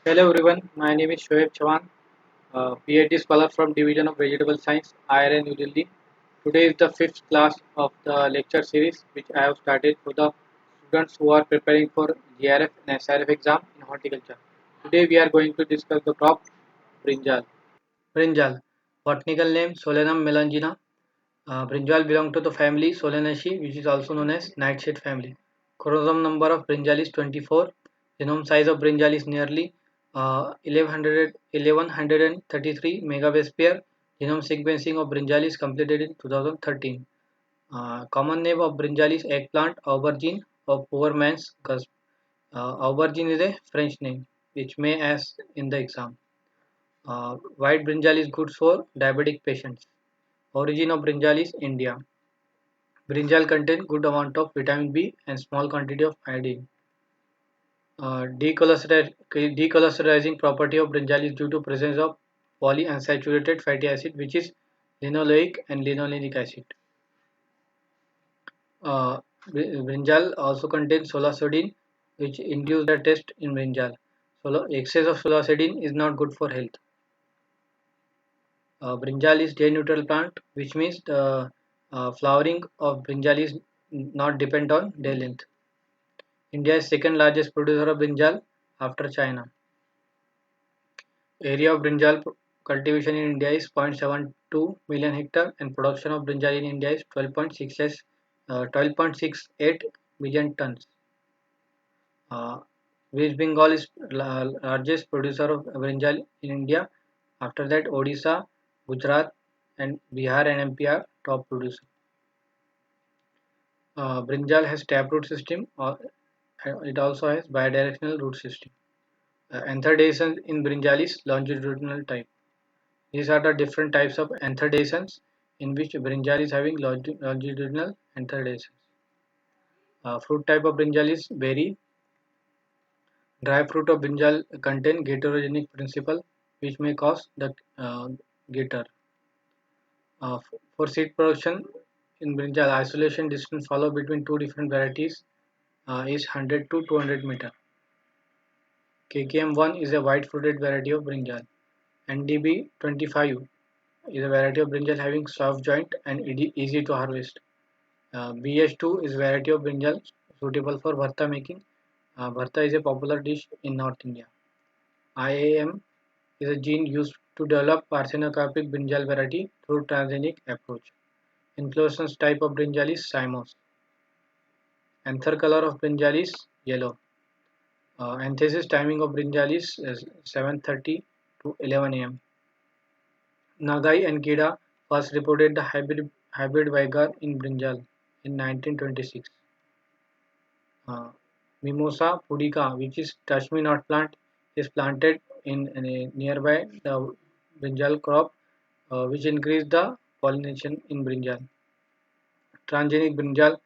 Hello everyone, my name is Shoaib Chawan, PhD scholar from Division of Vegetable Science, IRN New Delhi. Today is the fifth class of the lecture series which I have started for the students who are preparing for GRF and SRF exam in horticulture. Today we are going to discuss the crop brinjal. Brinjal, botanical name Solanum melangina. Brinjal belong to the family Solanaceae, which is also known as nightshade family. Chromosome number of brinjal is 24. Genome size of brinjal is nearly 1133 megabase pair. Genome sequencing of brinjal is completed in 2013. Common name of brinjal is eggplant aubergine or poor man's cusp. Aubergine is a French name, which may ask in the exam. White brinjal is good for diabetic patients. Origin of brinjal is India. Brinjal contains good amount of vitamin B and small quantity of iodine. Decholesterizing property of brinjal is due to presence of polyunsaturated fatty acid, which is linoleic and linolenic acid. Uh, Brinjal also contains solasodine, which induce the taste in brinjal. Excess of solasodine is not good for health. Brinjal is day neutral plant, which means the flowering of brinjal is not depend on day length. India is second largest producer of brinjal after China. Area of brinjal cultivation in India is 0.72 million hectare and production of brinjal in India is 12.68 million tons. Uh, West Bengal is largest producer of brinjal in India. After that, Odisha, Gujarat, and Bihar and MP are top producer. Brinjal has taproot system. It also has bidirectional root system. Antherdation in brinjal is longitudinal type. These are the different types of antherdasons in which brinjal is having longitudinal antherdasons. Fruit type of brinjal is berry. Dry fruit of brinjal contain gatogenic principle which may cause the gator. For seed production in brinjal, isolation distance followed between two different varieties is 100 to 200 meter. KKM1 is a white fruited variety of brinjal. NDB25 is a variety of brinjal having soft joint and easy to harvest. BH2 is a variety of brinjal suitable for bharta making. Bharta is a popular dish in North India. IAM is a gene used to develop Parthenocarpic brinjal variety through transgenic approach. Inflorescence type of brinjal is cymose. Anther color of brinjal is yellow. Anthesis timing of brinjal is 7:30 to 11 am. Nagai and Kida first reported the hybrid vigar in brinjal in 1926. Uh, Mimosa pudica, which is touch me not plant, is planted in a nearby the brinjal crop, which increase the pollination in brinjal. Transgenic brinjal,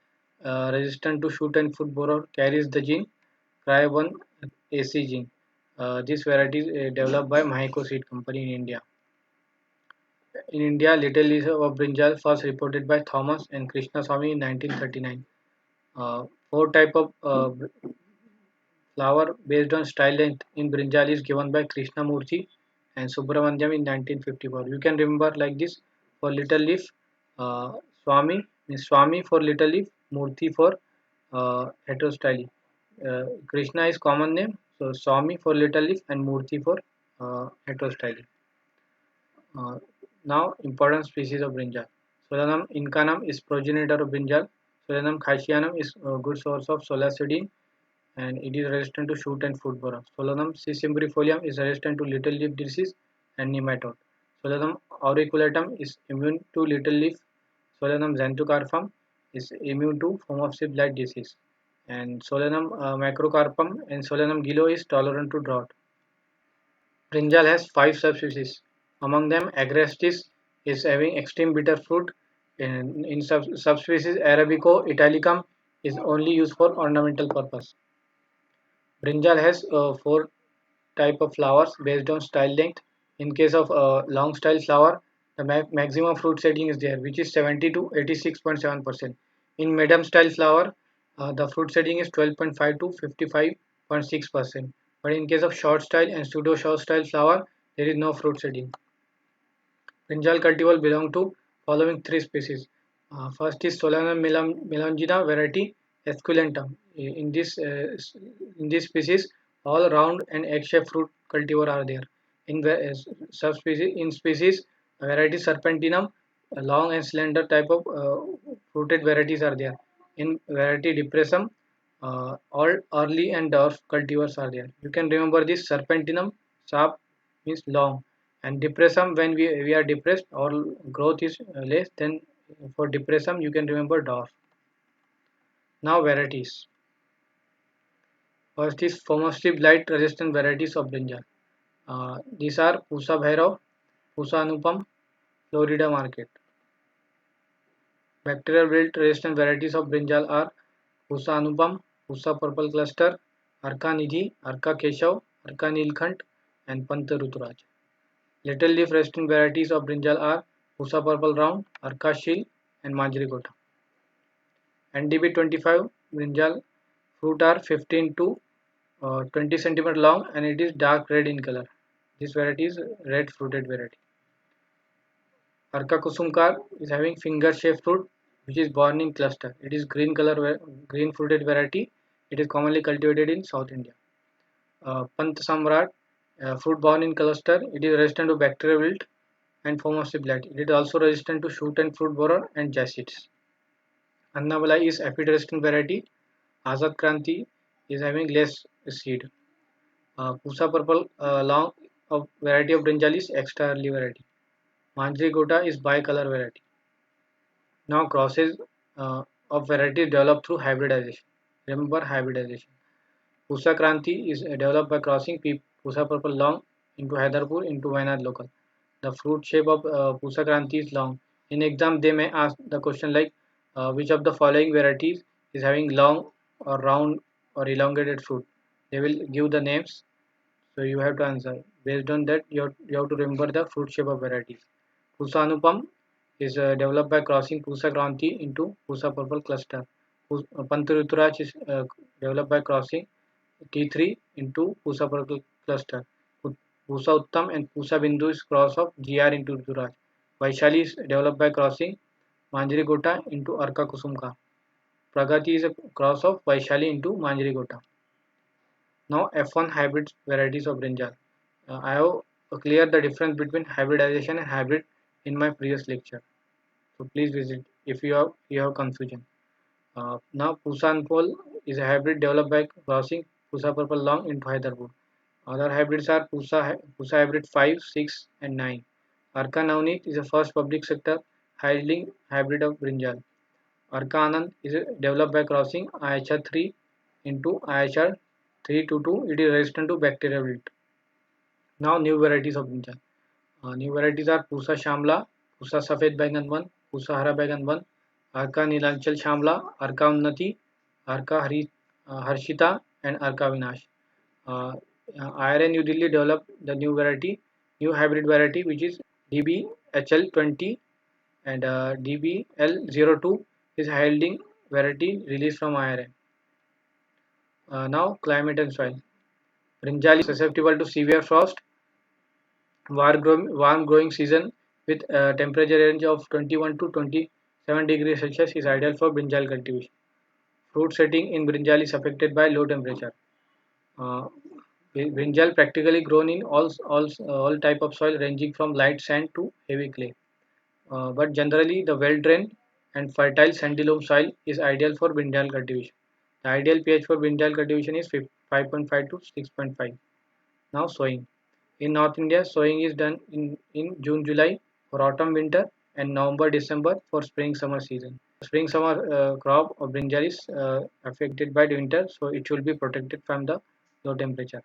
resistant to shoot and foot borer, carries the gene Cry1 AC gene. This variety is developed by Maheko Seed Company in India. In India, little leaf of brinjal first reported by Thomas and Krishnaswamy in 1939. Four type of flower based on style length in brinjal is given by Krishnamurthy and Subramanyam in 1954. You can remember like this for little leaf, uh, Swami means Swami for little leaf, Murthy for heterostyly. Krishna is common name, so Swami for little leaf and Murthy for heterostyly. Uh, Now, important species of brinjal. Solanum incanum is progenitor of brinjal. Solanum khasianum is a good source of solacidin and it is resistant to shoot and foot borer. Solanum cisimbrifolium is resistant to little leaf disease and nematode. Solanum auriculatum is immune to little leaf. Solanum xanthocarpum is immune to form of sip blight disease. And Solanum macrocarpum and Solanum gilo is tolerant to drought. Brinjal has five subspecies. Among them, Agrastis is having extreme bitter fruit. In subspecies Arabico italicum is only used for ornamental purpose. Brinjal has four type of flowers based on style length. In case of long style flower, the maximum fruit setting is there, which is 70 to 86.7%. In medium style flower, the fruit setting is 12.5 to 55.6%. But in case of short style and pseudo short style flower, there is no fruit setting. Brinjal cultivar belong to following three species. First is Solanum melongena variety esculentum. In this species, all round and egg-shaped fruit cultivar are there. In subspecies, in species variety serpentinum, a long and slender type of fruited varieties are there. In variety depressum, all early and dwarf cultivars are there. You can remember this serpentinum, sharp means long, and depressum, when we are depressed or growth is less, then for depressum you can remember dwarf. Now varieties. First is mostly blight resistant varieties of brinjal. These are Pusa Bhairav, Pusa Anupam, Florida Market. Bacterial wilt resistant varieties of brinjal are Pusa Anupam, Pusa Purple Cluster, Arka Nidhi, Arka Keshav, Arka Nilkhant, and Panta Ruturaj. Little leaf resistant varieties of brinjal are Pusa Purple Round, Arka Shil, and Majrigota. NDB25 brinjal fruit are 15 to 20 centimeter long and it is dark red in color. This variety is red fruited variety. Arka Kusumkar is having finger shaped fruit which is born in cluster. It is green color, green fruited variety. It is commonly cultivated in South India. Pant Samrat, fruit born in cluster. It is resistant to bacterial wilt and foamosity blight. It is also resistant to shoot and fruit borer and jacids. Annabala is aphid resistant variety. Azad Kranti is having less seed. Pusa purple long of variety of brinjal is extra early variety. Manjrigota is bicolor variety. Now crosses of varieties developed through hybridization. Remember hybridization. Pusa Kranti is developed by crossing Pusa purple long into Hyderpur into Wayanad local. The fruit shape of Pusa Kranti is long. In exam, they may ask the question like which of the following varieties is having long or round or elongated fruit. They will give the names, so you have to answer. Based on that, you have to remember the fruit shape of varieties. Pusa Anupam is developed by crossing Pusa Kranti into Pusa purple cluster. Pantaruturaj is developed by crossing T3 into Pusa purple cluster. Pusa Uttam and Pusa Bindu is cross of GR into Ruturaj. Vaishali is developed by crossing Manjrigota into Arka Kusumka. Pragati is a cross of Vaishali into Manjrigota. Now F1 hybrid varieties of brinjal. I have cleared the difference between hybridization and hybrid in my previous lecture. So please visit if you have confusion. Now Pusa Pol is a hybrid developed by crossing Pusa Purple Long into Hyderpur. Other hybrids are Pusa Hybrid 5, 6 and 9. Arka Navneet is the first public sector hybrid of brinjal. Arka Anand is developed by crossing IHR 3 into IHR 322. It is resistant to bacterial wilt. Now new varieties of brinjal. New varieties are Pusa Shamla, Pusa Safed Baigan 1, Pusa Hara Baigan 1, Arka Nilanchal Shamla, Arka Unnati, Arka Harshita and Arka Vinash. IRN New Delhi developed the new hybrid variety which is DBHL20 and DBL02 is yielding variety released from IRN. Now climate and soil. Brinjal is susceptible to severe frost, warm growing season with a temperature range of 21 to 27 degrees Celsius is ideal for brinjal cultivation. Fruit setting in brinjal is affected by low temperature. Uh, Brinjal practically grown in all type of soil ranging from light sand to heavy clay. But generally the well drained and fertile sandy loam soil is ideal for brinjal cultivation. The ideal pH for brinjal cultivation is 5.5 to 6.5. Now sowing. In North India, sowing is done in June July for autumn winter and November December for spring summer season. Spring summer crop of brinjal is affected by the winter, so it should be protected from the low temperature.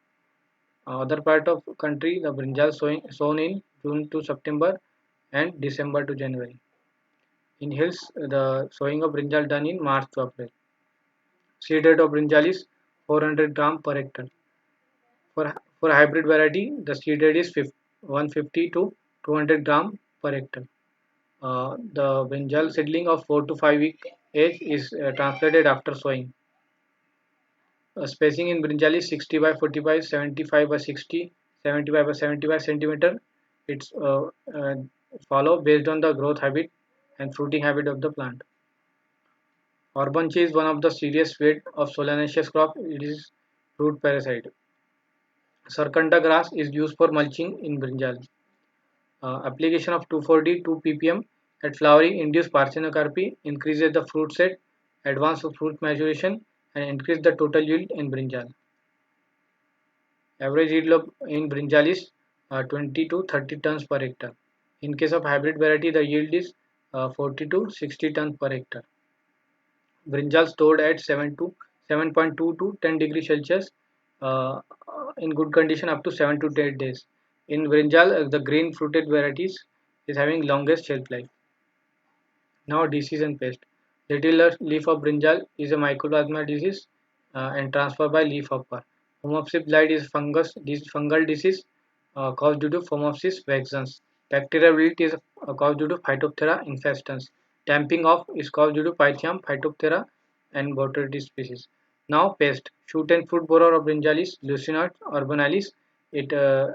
Other part of country, the brinjal sown in June to September and December to January. In hills, the sowing of brinjal done in March to April. Seed rate of brinjal is 400 gram per hectare. For hybrid variety, the seed rate is 150 to 200 gram per hectare. The brinjal seedling of 4 to 5 week age is transplanted after sowing. Spacing in brinjal is 60 by 45, 75 by 60, 75 by 75 centimeter. It's follow based on the growth habit and fruiting habit of the plant. Orbanchi is one of the serious weight of solanaceous crop. It is fruit parasite. Sarkanta grass is used for mulching in brinjal. Application of 240 2 ppm at flowering induce parthenocarpy, increases the fruit set, advance of fruit maturation, and increase the total yield in brinjal. Average yield in brinjal is 20 to 30 tons per hectare. In case of hybrid variety, the yield is 40 to 60 tons per hectare. Brinjal stored at 7.2 to 10 degrees Celsius in good condition up to 7 to 8 days. In brinjal, the green fruited varieties is having longest shelf life. Now disease and pest. Little leaf of brinjal is a mycoplasma disease and transferred by leaf hopper. Phomopsis blight is fungal disease caused due to Phomopsis vexans. Bacterial wilt is caused due to Phytophthora infestans. Damping off is caused due to Pythium, Phytophthora and Botrytis species. Now pest. Shoot and fruit borer of brinjal is Lucinoides urbonalis. It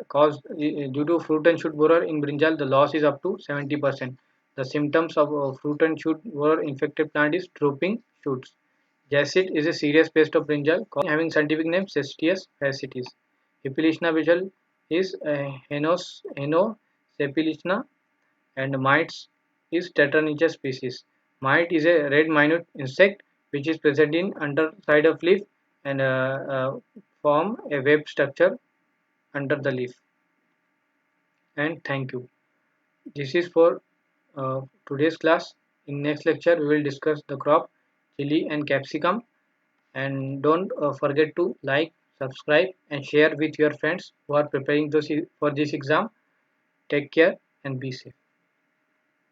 caused due to fruit and shoot borer in brinjal, the loss is up to 70%. The symptoms of fruit and shoot borer infected plant is drooping shoots. Jacet is a serious pest of brinjal having scientific name Cestius fasciitis. Hippolychna visual is Henocephalychna and mites is Tetranychus species. Mite is a red minute insect which is present in underside of leaf and form a web structure under the leaf. And thank you. This is for today's class. In next lecture, we will discuss the crop chili and capsicum. And don't forget to like, subscribe, and share with your friends who are preparing for this exam. Take care and be safe.